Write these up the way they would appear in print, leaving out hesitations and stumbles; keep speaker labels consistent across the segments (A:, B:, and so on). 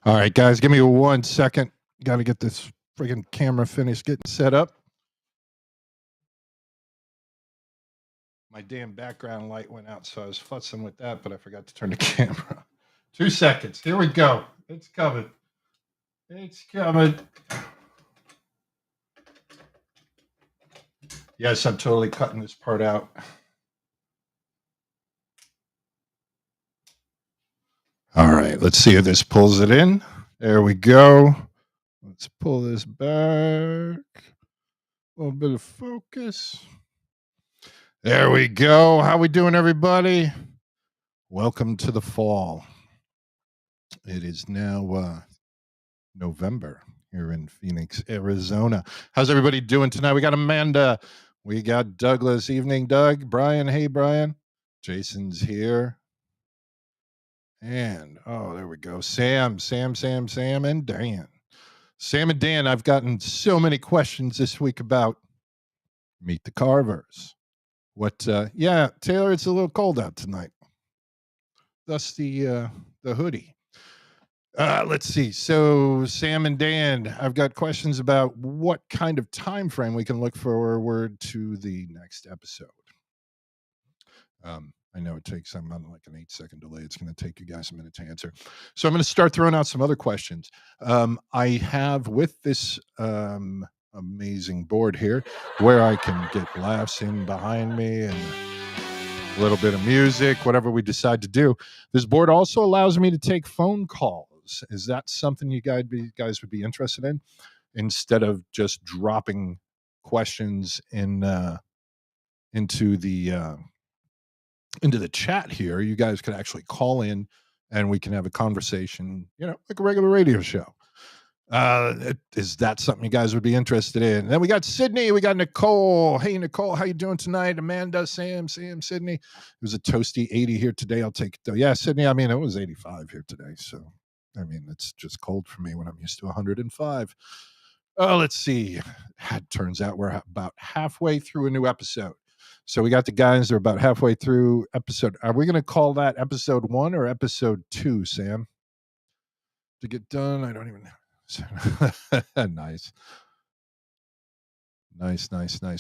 A: All right, guys, give me 1 second. Got to get this friggin' camera finished getting set up. My damn background light went out, so I was fussing with that, but I forgot to turn the camera. 2 seconds. Here we go. It's coming. It's coming. Yes, I'm totally cutting this part out. All right, let's see if this pulls it in. There we go. Let's pull this back. A little bit of focus. There we go. How we doing, everybody? Welcome to the fall. It is now November here in Phoenix, Arizona. How's everybody doing tonight? We got Amanda. We got Douglas. Evening, Doug. Brian. Hey, Brian. Jason's here. And, oh, there we go. Sam, and Dan. Sam and Dan, I've gotten so many questions this week about Meet the Carvers. Yeah, Taylor, it's a little cold out tonight. Thus the hoodie. Let's see. So, Sam and Dan, I've got questions about what kind of time frame we can look forward to the next episode. I know it takes, I'm on like an 8-second delay. It's going to take you guys a minute to answer. So I'm going to start throwing out some other questions. I have with this amazing board here where I can get laughs in behind me and a little bit of music, whatever we decide to do. This board also allows me to take phone calls. Is that something you guys would be interested in? Instead of just dropping questions into the chat here, you guys could actually call in and we can have a conversation, like a regular radio show. Is that something you guys would be interested in? Then we got Sydney, we got Nicole. Hey, Nicole, how you doing tonight? Amanda, Sam, Sydney. It was a toasty 80 here today. I'll take it though. Yeah, Sydney, I mean, it was 85 here today. So, I mean, it's just cold for me when I'm used to 105. Oh, let's see. It turns out we're about halfway through a new episode. So we got the guys, they're about halfway through episode. Are we going to call that episode 1 or episode 2, Sam? To get done, I don't even know. Nice.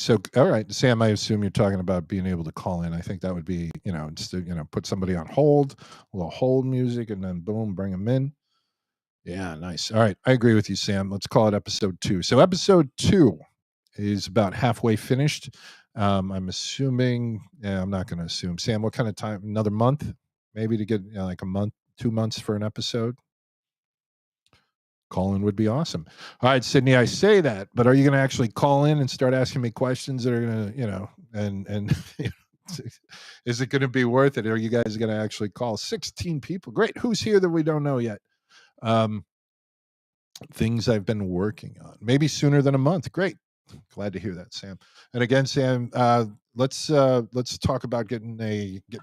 A: So, all right, Sam, I assume you're talking about being able to call in. I think that would be, just to, put somebody on hold, a little hold music, and then boom, bring them in. Yeah, nice. All right, I agree with you, Sam. Let's call it episode 2. So, episode 2 is about halfway finished. I'm assuming, I'm not going to assume. Sam, what kind of time? Another month, maybe, to get like a month, 2 months for an episode? Call in would be awesome. All right, Sydney, I say that, but are you going to actually call in and start asking me questions that are going to, and is it going to be worth it? Are you guys going to actually call 16 people? Great. Who's here that we don't know yet? Things I've been working on, maybe sooner than a month. Great. Glad to hear that, Sam. And again, Sam, let's talk about getting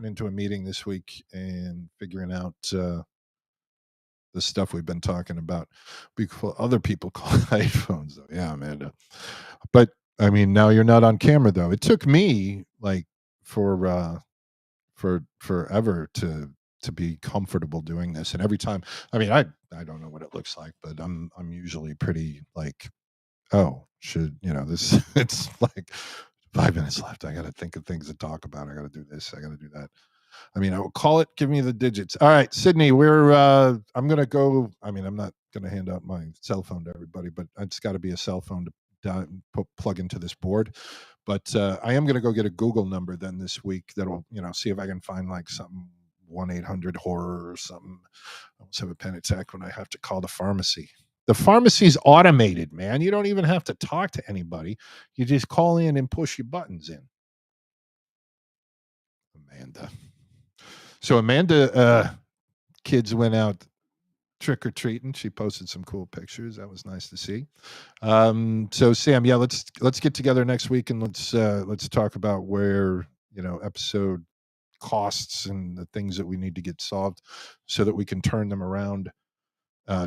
A: into a meeting this week and figuring out the stuff we've been talking about. Before other people call iPhones, though. Yeah, Amanda. But I mean, now you're not on camera, though. It took me like for forever to be comfortable doing this, and every time, I mean, I don't know what it looks like, but I'm usually pretty like, oh, should this? It's like 5 minutes left. I got to think of things to talk about. I got to do this. I got to do that. I mean, I will call it. Give me the digits. All right, Sydney. I'm gonna go. I mean, I'm not gonna hand out my cell phone to everybody, but it's got to be a cell phone to plug into this board. But I am gonna go get a Google number then this week. That'll see if I can find like something 1-800-horror or something. I almost have a panic attack when I have to call the pharmacy. The pharmacy's automated, man. You don't even have to talk to anybody. You just call in and push your buttons in. Amanda. So Amanda, kids went out trick or treating. She posted some cool pictures. That was nice to see. So Sam, yeah, let's get together next week and let's talk about where episode costs and the things that we need to get solved, so that we can turn them around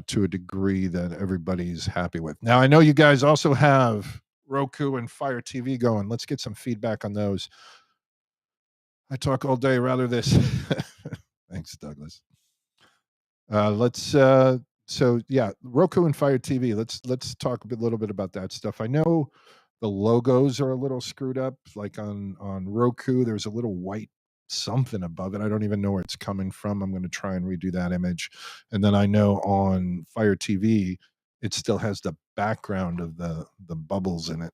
A: to a degree that everybody's happy with. Now I know you guys also have Roku and Fire TV going. Let's get some feedback on those. I talk all day, rather this. Thanks, Douglas. Let's So yeah, Roku and Fire TV. Let's talk little bit about that stuff. I know the logos are a little screwed up. Like on Roku, there's a little white something above it. I don't even know where it's coming from. I'm going to try and redo that image. And then I know on Fire TV, it still has the background of the bubbles in it.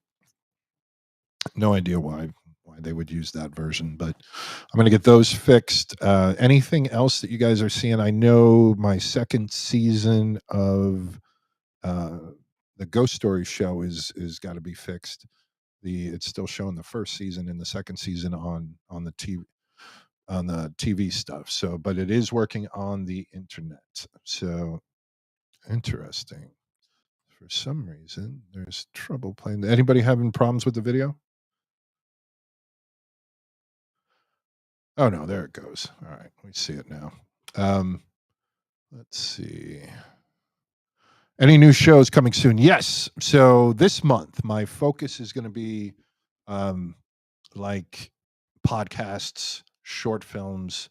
A: No idea why they would use that version, but I'm going to get those fixed. Anything else that you guys are seeing? I know my second season of uh, the Ghost Story show is got to be fixed. It's still showing the first season and the second season on the TV stuff. So, but it is working on the internet. So interesting. For some reason, there's trouble playing. Anybody having problems with the video? Oh no, there it goes. All right, we see it now. Um, let's see. Any new shows coming soon? Yes. So this month, my focus is going to be um, like podcasts, short films.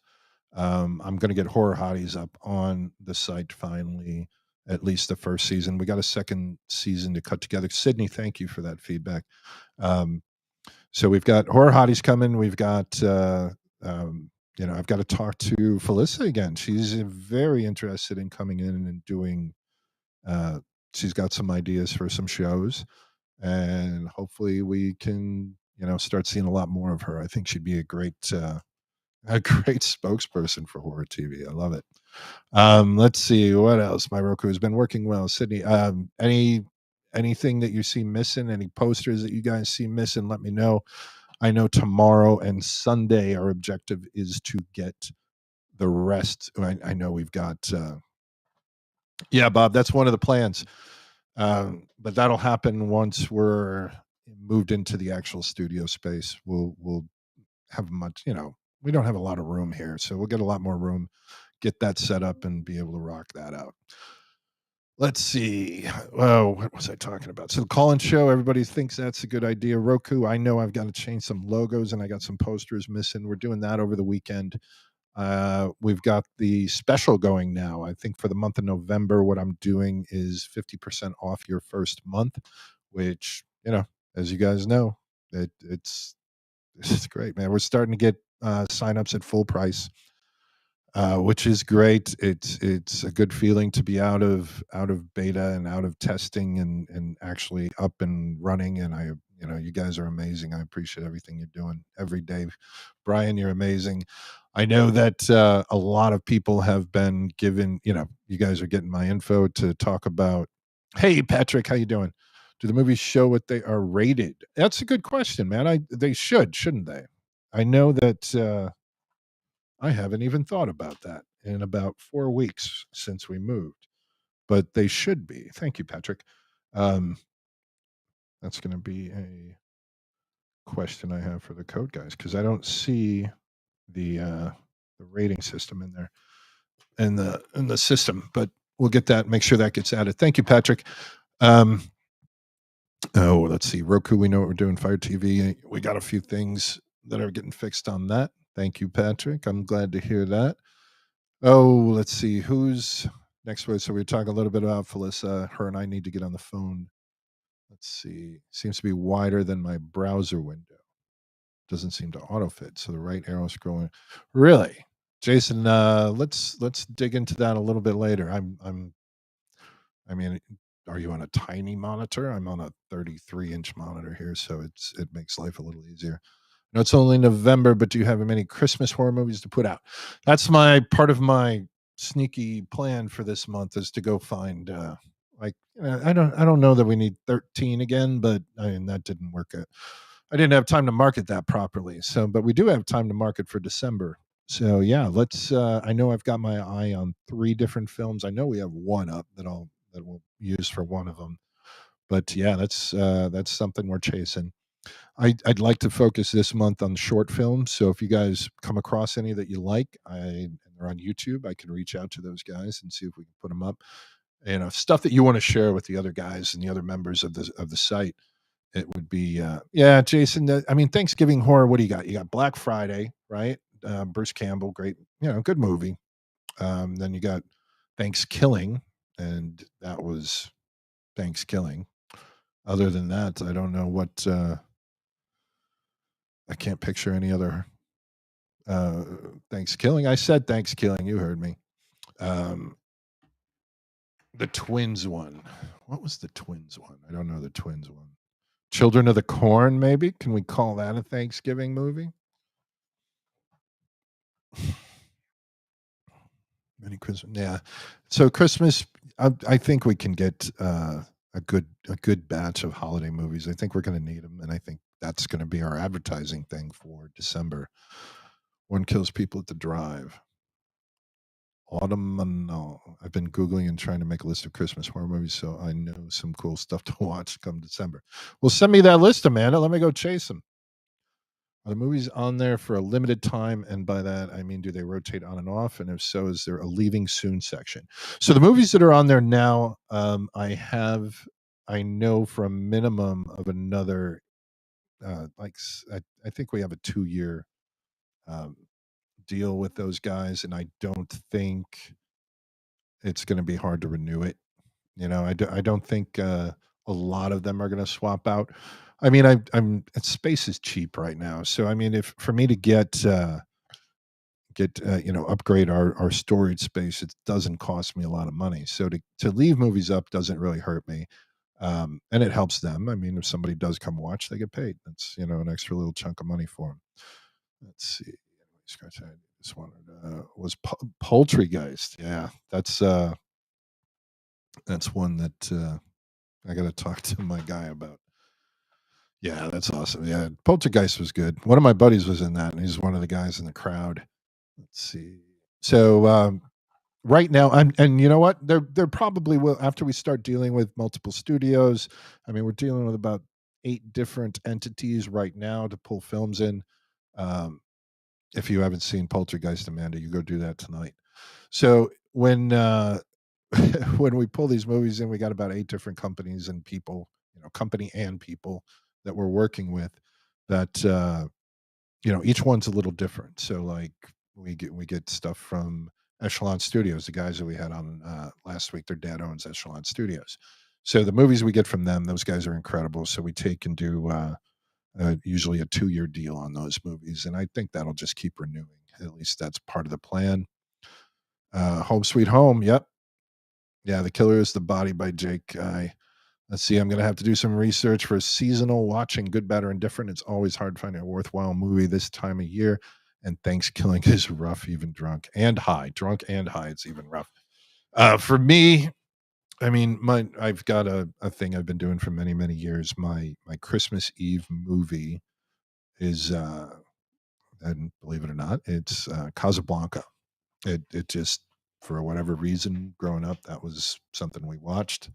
A: I'm going to get Horror Hotties up on the site finally. At least the first season. We got a second season to cut together. Sydney, thank you for that feedback. Um, so we've got Horror Hotties coming. We've got I've got to talk to Felissa again. She's very interested in coming in and doing. Uh, she's got some ideas for some shows, and hopefully we can start seeing a lot more of her. I think she'd be a great spokesperson for horror TV. I love it. Let's see what else. My Roku has been working well. Sydney, anything that you see missing? Any posters that you guys see missing? Let me know. I know tomorrow and Sunday our objective is to get the rest. I know we've got. Yeah, Bob, that's one of the plans. But that'll happen once we're moved into the actual studio space. We'll have much. We don't have a lot of room here, so we'll get a lot more room. Get that set up and be able to rock that out. Let's see. Oh, what was I talking about? So the call-in show, everybody thinks that's a good idea. Roku, I know I've got to change some logos and I got some posters missing. We're doing that over the weekend. We've got the special going now. I think for the month of November, what I'm doing is 50% off your first month, which, as you guys know, it's great, man. We're starting to get signups at full price, which is great. It's a good feeling to be out of beta and out of testing and actually up and running. And you guys are amazing. I appreciate everything you're doing every day. Brian, you're amazing. I know that a lot of people have been given. You guys are getting my info to talk about. Hey, Patrick, how you doing? Do the movies show what they are rated? That's a good question, man. They shouldn't they? I know that. I haven't even thought about that in about 4 weeks since we moved, but they should be. Thank you, Patrick. Um, that's going to be a question I have for the code guys because I don't see the rating system in there in the system, but we'll get that. Make sure that gets added. Thank you, Patrick. Um, oh, let's see. Roku, we know what we're doing. Fire TV, we got a few things that are getting fixed on that. Thank you, Patrick. I'm glad to hear that. Oh, let's see. Who's next week? So we're talking a little bit about Felissa. Her and I need to get on the phone. Let's see. Seems to be wider than my browser window. Doesn't seem to autofit. So the right arrow scrolling. Really? Jason, let's dig into that a little bit later. I mean, are you on a tiny monitor? I'm on a 33-inch monitor here, so it makes life a little easier. No, it's only November, but do you have many Christmas horror movies to put out? That's my part of my sneaky plan for this month is to go find I don't know that we need 13 again, but I mean that didn't work out. I didn't have time to market that properly. So, but we do have time to market for December. So yeah, let's I know I've got my eye on 3 different films. I know we have one up that we'll use for one of them. But yeah, that's something we're chasing. I'd like to focus this month on short films. So if you guys come across any that you like, and they're on YouTube, I can reach out to those guys and see if we can put them up. Stuff that you want to share with the other guys and the other members of the site. It would be yeah, Jason. I mean, Thanksgiving horror. What do you got? You got Black Friday, right? Bruce Campbell, great, good movie. Then you got Thanksgiving. and that was Thanksgiving. Other than that, I don't know what. I can't picture any other uh, Thanksgiving. I said Thanksgiving. You heard me. Um, the twins one. What was the twins one? I don't know the twins one. Children of the Corn, maybe? Can we call that a Thanksgiving movie? Many Christmas, yeah. So Christmas, I think we can get a good batch of holiday movies. I think we're going to need them, and I think that's going to be our advertising thing for December. One Kills People at the Drive. Autumnal. I've been googling and trying to make a list of Christmas horror movies, so I know some cool stuff to watch come December. Well, send me that list, Amanda. Let me go chase them. Are the movies on there for a limited time? And by that, I mean, do they rotate on and off? And if so, is there a leaving soon section? So the movies that are on there now, I know for a minimum of another, I think we have a 2 year um, deal with those guys. And I don't think it's going to be hard to renew it. I don't think a lot of them are going to swap out. I mean, space is cheap right now, so I mean, if for me to upgrade our storage space, it doesn't cost me a lot of money. So to leave movies up doesn't really hurt me, and it helps them. I mean, if somebody does come watch, they get paid. That's an extra little chunk of money for them. Let's see. Scratch that. This one was Poultrygeist. Yeah, that's one that I got to talk to my guy about. Yeah, that's awesome. Yeah, Poltergeist was good. One of my buddies was in that, and he's one of the guys in the crowd. Let's see. So right now, and you know what? There probably will after we start dealing with multiple studios. I mean, we're dealing with about 8 different entities right now to pull films in. Um, if you haven't seen Poltergeist, Amanda, you go do that tonight. So when when we pull these movies in, we got about 8 different companies and people, company and people that we're working with. That each one's a little different. So like we get stuff from Echelon Studios, the guys that we had on last week. Their dad owns Echelon Studios. So the movies we get from them, those guys are incredible. So we take and do usually a 2 year deal on those movies, and I think that'll just keep renewing. At least that's part of the plan. Home Sweet Home. Yep. Yeah, The Killer is the Body by Jake. Let's see. I'm going to have to do some research for seasonal watching. Good, bad, or indifferent. It's always hard finding a worthwhile movie this time of year. And Thanksgiving is rough, even drunk and high. Drunk and high, it's even rough. For me, I mean, I've got a thing I've been doing for many, many years. My Christmas Eve movie is, and believe it or not, it's Casablanca. It just, for whatever reason, growing up, that was something we watched.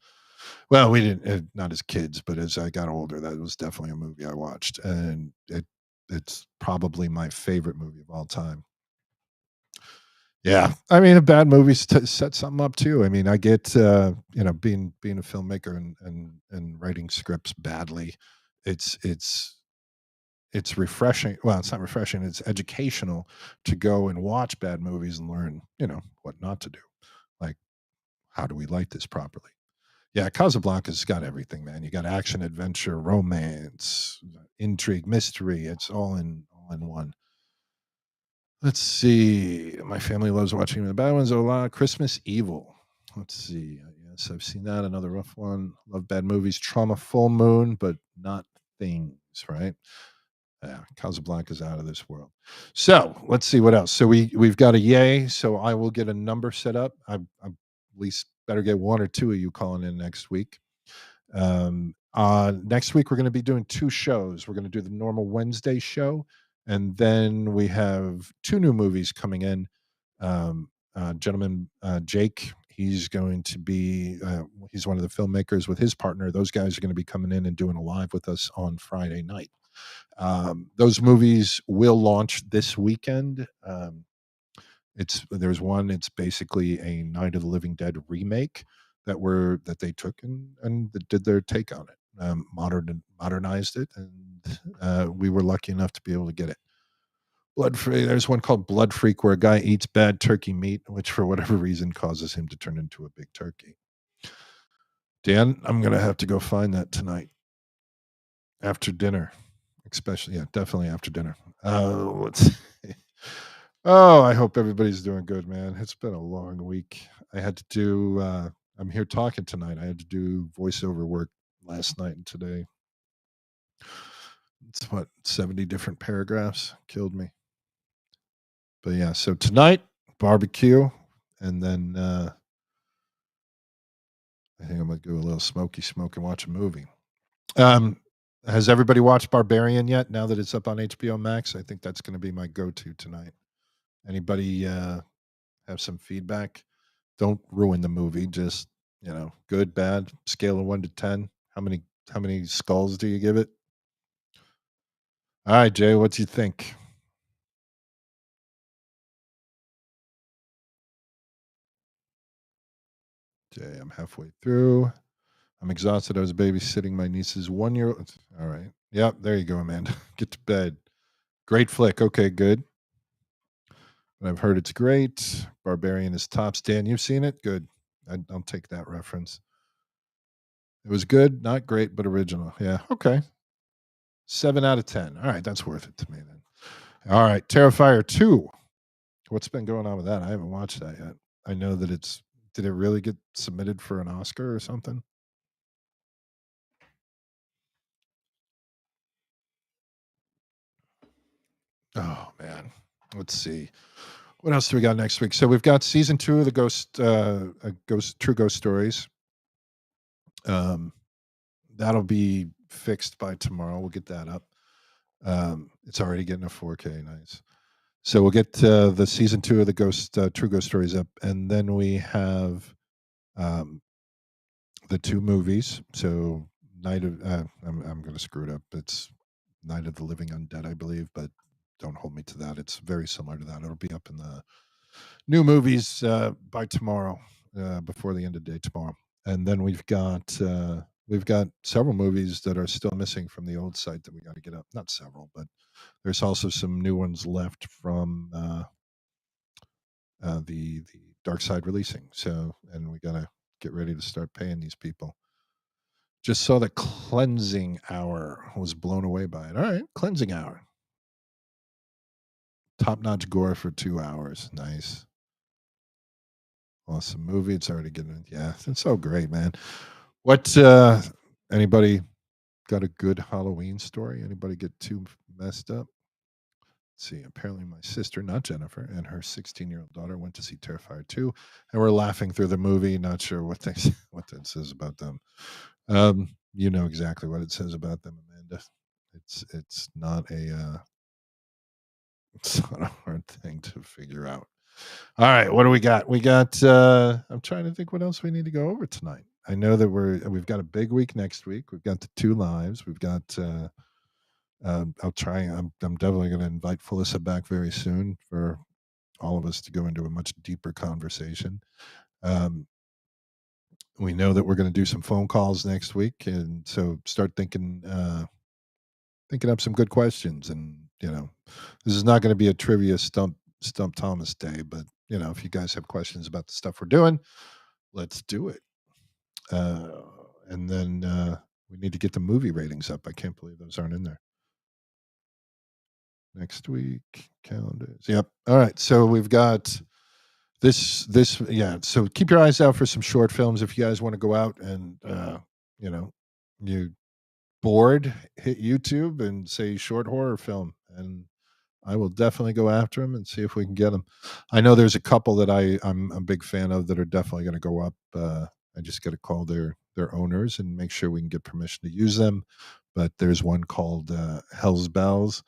A: Well, we didn't, not as kids, but as I got older, that was definitely a movie I watched, and it's probably my favorite movie of all time. Yeah, I mean, a bad movie set something up too. I mean, I get being a filmmaker and writing scripts badly. It's it's refreshing. Well, it's not refreshing. It's educational to go and watch bad movies and learn what not to do. Like, how do we light this properly? Yeah, Casablanca's got everything, man. You got action, adventure, romance, intrigue, mystery. It's all in one. Let's see. My family loves watching the bad ones a lot. Christmas Evil. Let's see. Yes, I've seen that. Another rough one. Love bad movies. Trauma, Full Moon, but not Things. Right? Yeah, Casablanca's out of this world. So let's see what else. So we've got a yay. So I will get a number set up. I at least better get one or two of you calling in next week. Next week we're going to be doing 2 shows. We're going to do the normal Wednesday show, and then we have 2 new movies coming in. Gentleman Jake, he's going to be he's one of the filmmakers with his partner. Those guys are going to be coming in and doing a live with us on Friday night. Those movies will launch this weekend. There's one. It's basically a Night of the Living Dead remake that they took and did their take on it, modernized it, and we were lucky enough to be able to get it. Blood Freak. There's one called Blood Freak where a guy eats bad turkey meat, which for whatever reason causes him to turn into a big turkey. Dan, I'm gonna have to go find that tonight after dinner, especially yeah, definitely after dinner. Let's see. Oh, I hope everybody's doing good, man. It's been a long week. I had to do. I'm here talking tonight. I had to do voiceover work last night and today. It's what 70 different paragraphs killed me. But yeah, so tonight barbecue, and then I think I'm gonna do a little smoky smoke and watch a movie. Um, has everybody watched Barbarian yet? Now that it's up on HBO Max, I think that's going to be my go-to tonight. Anybody have some feedback? Don't ruin the movie. Just good, bad, scale of 1 to 10. How many skulls do you give it? All right, Jay, what do you think? Jay, I'm halfway through. I'm exhausted. I was babysitting my niece's 1 year. All right. Yep. There you go, Amanda. Get to bed. Great flick. Okay, good. I've heard it's great. Barbarian is tops. Dan, you've seen it? Good. I'll take that reference. It was good, not great, but original. Yeah. Okay. 7 out of 10. All right. That's worth it to me then. All right. Terrifier 2. What's been going on with that? I haven't watched that yet. I know that did it really get submitted for an Oscar or something? Oh, man. Let's see. What else do we got next week? So we've got season 2 of the True Ghost Stories. That'll be fixed by tomorrow. We'll get that up. It's already getting a 4K. Nice. So we'll get the season 2 of the True Ghost Stories up, and then we have um, the 2 movies. So Night of I'm going to screw it up. It's Night of the Living Undead, I believe, but don't hold me to that. It's very similar to that. It'll be up in the new movies by tomorrow, before the end of the day tomorrow. And then we've got several movies that are still missing from the old site that we got to get up. Not several, but there's also some new ones left from the Dark Side releasing. So, and we got to get ready to start paying these people. Just saw that Cleansing Hour. Was blown away by it. All right, Cleansing Hour. Top notch gore for 2 hours. Nice. Awesome movie. It's already getting, yeah, it's so great, man. What, anybody got a good Halloween story? Anybody get too messed up? Let's see, apparently my sister, not Jennifer, and her 16-year-old daughter went to see Terrifier 2, and we're laughing through the movie. Not sure what what that says about them. You know exactly what it says about them, Amanda. It's not a it's not a hard thing to figure out. All right, what do we got? We got I'm trying to think what else we need to go over tonight. I know that we've got a big week next week. We've got the 2 lives. We've got I'll try. I'm definitely going to invite Felissa back very soon for all of us to go into a much deeper conversation. Um, we know that we're going to do some phone calls next week, and so start thinking up some good questions. And this is not going to be a trivia stump Thomas day, but if you guys have questions about the stuff we're doing, let's do it. Uh, and then we need to get the movie ratings up. I can't believe those aren't in there. Next week calendars. Yep. All right. So we've got this. Yeah. So keep your eyes out for some short films if you guys want to go out and you know you bored, hit YouTube and say short horror film, and I will definitely go after them and see if we can get them. I know there's a couple that I'm a big fan of that are definitely going to go up. I just got to call their owners and make sure we can get permission to use them. But there's one called Hell's Bells,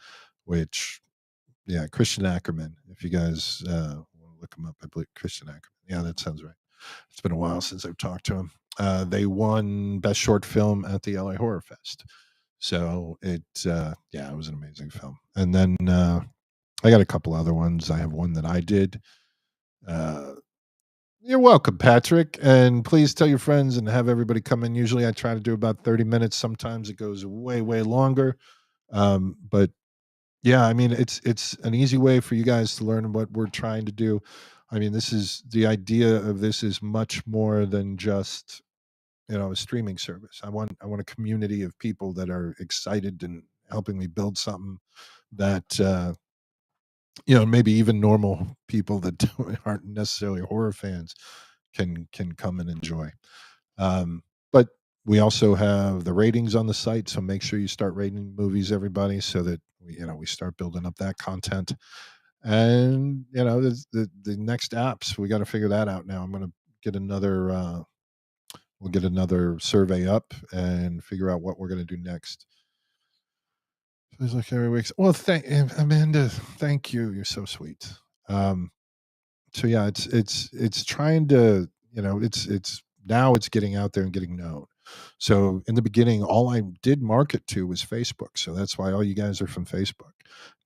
A: which yeah, Christian Ackerman. If you guys want to look him up, I believe Christian Ackerman. Yeah, that sounds right. It's been a while since I've talked to him. They won Best Short Film at the LA Horror Fest. So yeah, it was an amazing film. And then I got a couple other ones. I have one that I did. Uh, you're welcome, Patrick. And please tell your friends and have everybody come in. Usually I try to do about 30 minutes. Sometimes it goes way, way longer. But yeah, I mean, it's an easy way for you guys to learn what we're trying to do. I mean, this is the idea of this is much more than just a streaming service. I want a community of people that are excited and helping me build something that maybe even normal people that aren't necessarily horror fans can come and enjoy. But we also have the ratings on the site, so make sure you start rating movies, everybody, so that we start building up that content. And the next apps, we got to figure that out now. I'm going to get another. We'll get another survey up and figure out what we're going to do next. Feels like every week. Well, thank Amanda. Thank you. You're so sweet. Um, so yeah, it's trying to it's now it's getting out there and getting known. So in the beginning, all I did market to was Facebook. So that's why all you guys are from Facebook.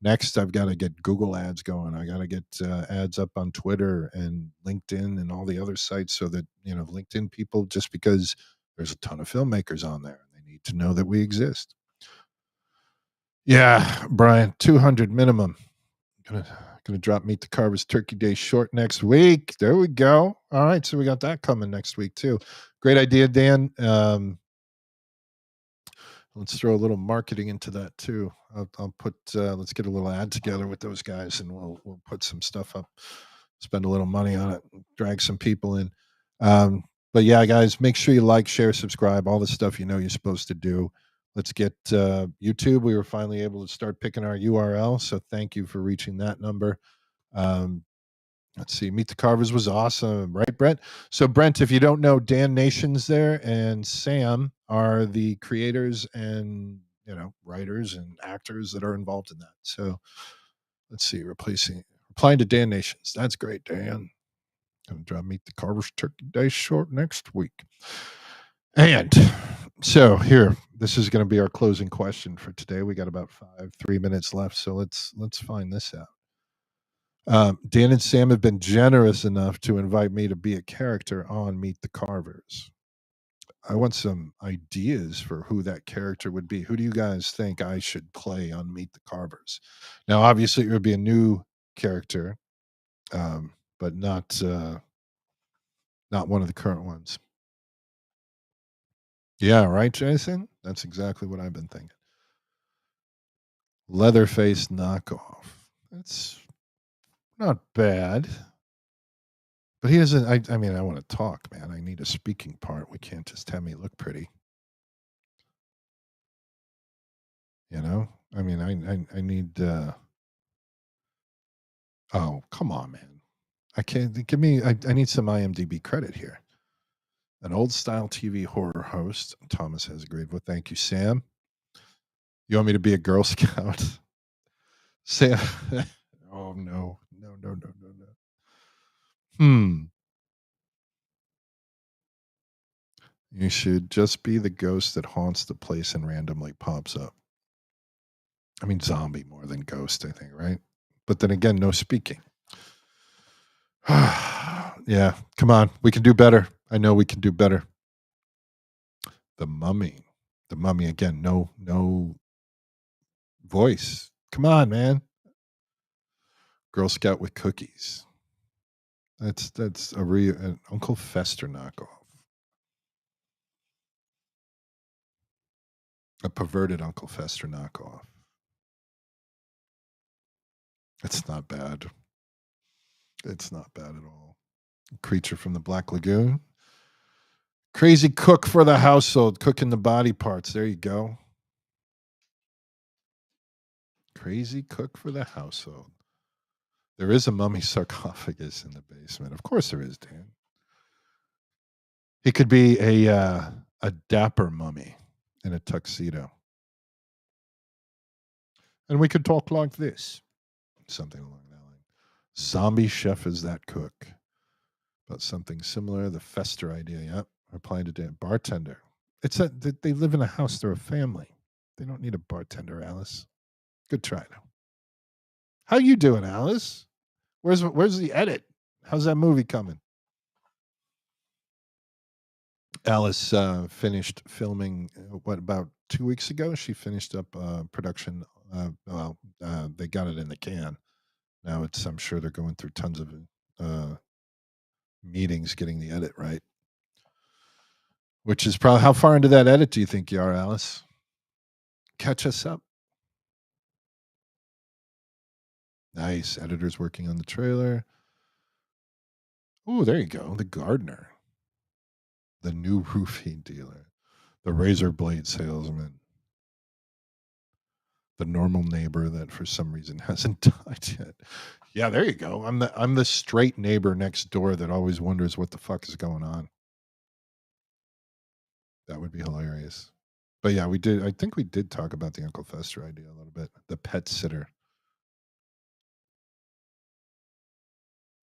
A: Next, I've got to get Google ads going. I got to get ads up on Twitter and LinkedIn and all the other sites, so that LinkedIn people, just because there's a ton of filmmakers on there, they need to know that we exist. Yeah, Brian, 200 minimum. Gonna drop Meet the Carver's Turkey Day short next week. There we go. All right, so we got that coming next week too. Great idea, Dan. Let's throw a little marketing into that too. I'll put let's get a little ad together with those guys, and we'll put some stuff up. Spend a little money on it, drag some people in. But yeah, guys, make sure you like, share, subscribe, all the stuff you're supposed to do. Let's get YouTube. We were finally able to start picking our URL, so thank you for reaching that number. Um, let's see. Meet the Carvers was awesome, right, Brent? So, Brent, if you don't know, Dan Nation's there and Sam are the creators and writers and actors that are involved in that. So, let's see. Replying to Dan Nations. That's great, Dan. Gonna drop Meet the Carvers Turkey Day short next week. And so here, this is going to be our closing question for today. We got about 3 minutes left, so let's find this out. Dan and Sam have been generous enough to invite me to be a character on Meet the Carvers. I want some ideas for who that character would be. Who do you guys think I should play on Meet the Carvers? Now, obviously, it would be a new character, but not one of the current ones. Yeah, right, Jason? That's exactly what I've been thinking. Leatherface knockoff. That's not bad. But he doesn't. I mean, I want to talk, man. I need a speaking part. We can't just have me look pretty. I mean, I need. Oh, come on, man. I can't give me. I need some IMDb credit here. An old style TV horror host. Thomas has agreed. Well, thank you, Sam. You want me to be a Girl Scout? Sam. Oh no, no, no, no, no, no. You should just be the ghost that haunts the place and randomly pops up. I mean, zombie more than ghost, I think, right? But then again, no speaking. Yeah, come on. We can do better. I know we can do better. The Mummy. The Mummy again. No voice. Come on, man. Girl Scout with cookies. That's an Uncle Fester knockoff. A perverted Uncle Fester knockoff. It's not bad. It's not bad at all. Creature from the Black Lagoon. Crazy cook for the household, cooking the body parts. There you go. Crazy cook for the household. There is a mummy sarcophagus in the basement. Of course there is, Dan. He could be a dapper mummy in a tuxedo. And we could talk like this. Something along that line. Zombie chef is that cook. But something similar. The Fester idea. Yep. Replying to Dan. Bartender. They live in a house. They're a family. They don't need a bartender, Alice. Good try though. How you doing, Alice? Where's the edit? How's that movie coming? Alice finished filming what about 2 weeks ago? She finished up production. They got it in the can. Now I'm sure they're going through tons of meetings getting the edit right. Which is probably how far into that edit do you think you are, Alice? Catch us up. Nice. Editor's working on the trailer. Oh, there you go. The gardener, the new roofing dealer, the razor blade salesman, the normal neighbor that for some reason hasn't died yet. Yeah, there you go. I'm the straight neighbor next door that always wonders what the fuck is going on. That would be hilarious. But yeah, we did. I think we did talk about the Uncle Fester idea a little bit. The pet sitter,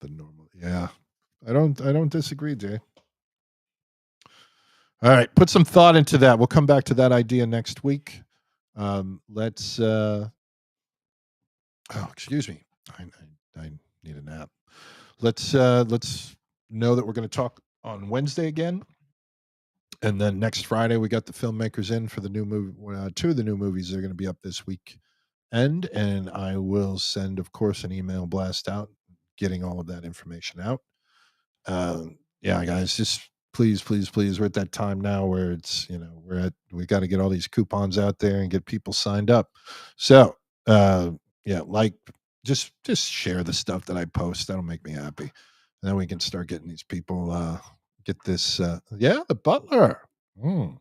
A: the normal. Yeah, I don't disagree, Jay. All right, put some thought into that. We'll come back to that idea next week. Let's. Oh, excuse me. I need a nap. Let's know that we're going to talk on Wednesday again, and then next Friday we got the filmmakers in for the new movie. Two of the new movies are going to be up this week, and I will send, of course, an email blast out, getting all of that information out. Yeah, guys, just please, please, please, we're at that time now where it's, we got to get all these coupons out there and get people signed up. So, yeah, like just share the stuff that I post. That'll make me happy. And then we can start getting these people, get this, yeah, the butler. Mm.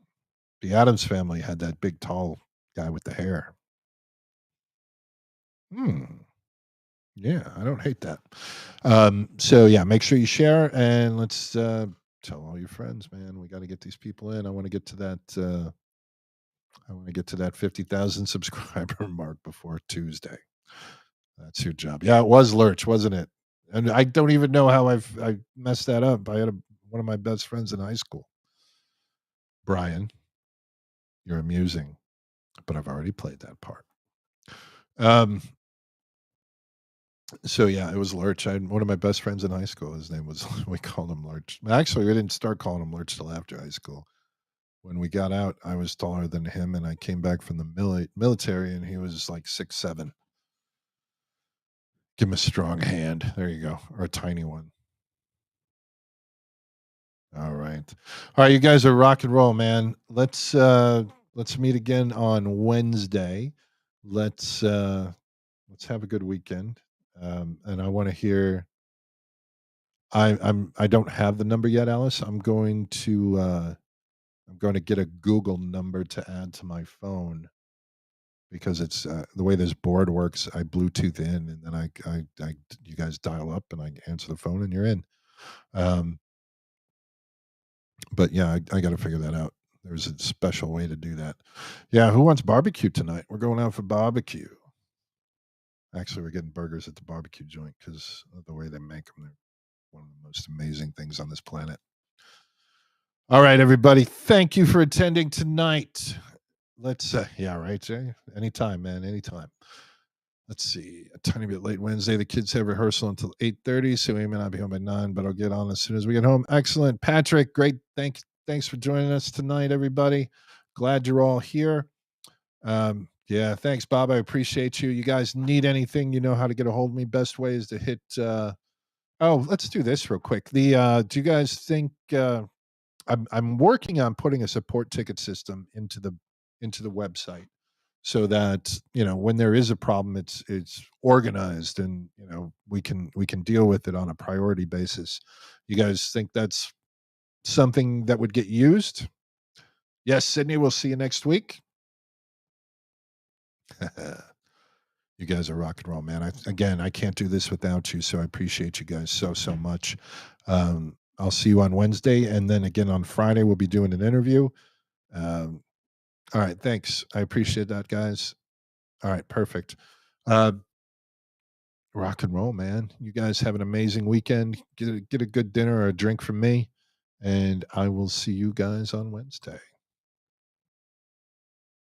A: The Adams family had that big, tall guy with the hair. Hmm. Yeah, I don't hate that. So yeah, make sure you share and let's tell all your friends, man. We got to get these people in. I want to get to that. I want to get to that 50,000 subscriber mark before Tuesday. That's your job. Yeah, it was Lurch, wasn't it? And I don't even know how I messed that up. I had one of my best friends in high school, Brian. You're amusing, but I've already played that part. Um, So yeah, it was Lurch. I had one of my best friends in high school. His name was we called him Lurch. Actually, we didn't start calling him Lurch till after high school. When we got out, I was taller than him, and I came back from the military, and he was like 6'7". Give him a strong hand. There you go, or a tiny one. All right, all right. You guys are rock and roll, man. Let's meet again on Wednesday. Let's uh, let's have a good weekend. And I want to hear I don't have the number yet, Alice. I'm going to get a Google number to add to my phone because it's the way this board works. I Bluetooth in, and then I you guys dial up, and I answer the phone, and you're in. Um, but yeah, I got to figure that out. There's a special way to do that. Yeah, who wants barbecue tonight? We're going out for barbecue. Actually, we're getting burgers at the barbecue joint because of the way they make them. They're one of the most amazing things on this planet. All right, everybody. Thank you for attending tonight. Let's yeah, right, Jay. Anytime, man. Anytime. Let's see. A tiny bit late Wednesday. The kids have rehearsal until 8:30, so we may not be home by 9, but I'll get on as soon as we get home. Excellent. Patrick, great. Thanks for joining us tonight, everybody. Glad you're all here. Yeah, thanks, Bob. I appreciate you. You guys need anything, you know how to get a hold of me. Best way is to hit oh, let's do this real quick. Do you guys think I'm working on putting a support ticket system into the website so that when there is a problem, it's organized, and we can deal with it on a priority basis. You guys think that's something that would get used? Yes, Sydney. We'll see you next week. You guys are rock and roll, man. I can't do this without you, so I appreciate you guys so much. I'll see you on Wednesday, and then again on Friday we'll be doing an interview. Um, all right, thanks. I appreciate that, guys. All right, perfect. Uh, Rock and roll, man. You guys have an amazing weekend. Get a good dinner or a drink from me, and I will see you guys on Wednesday.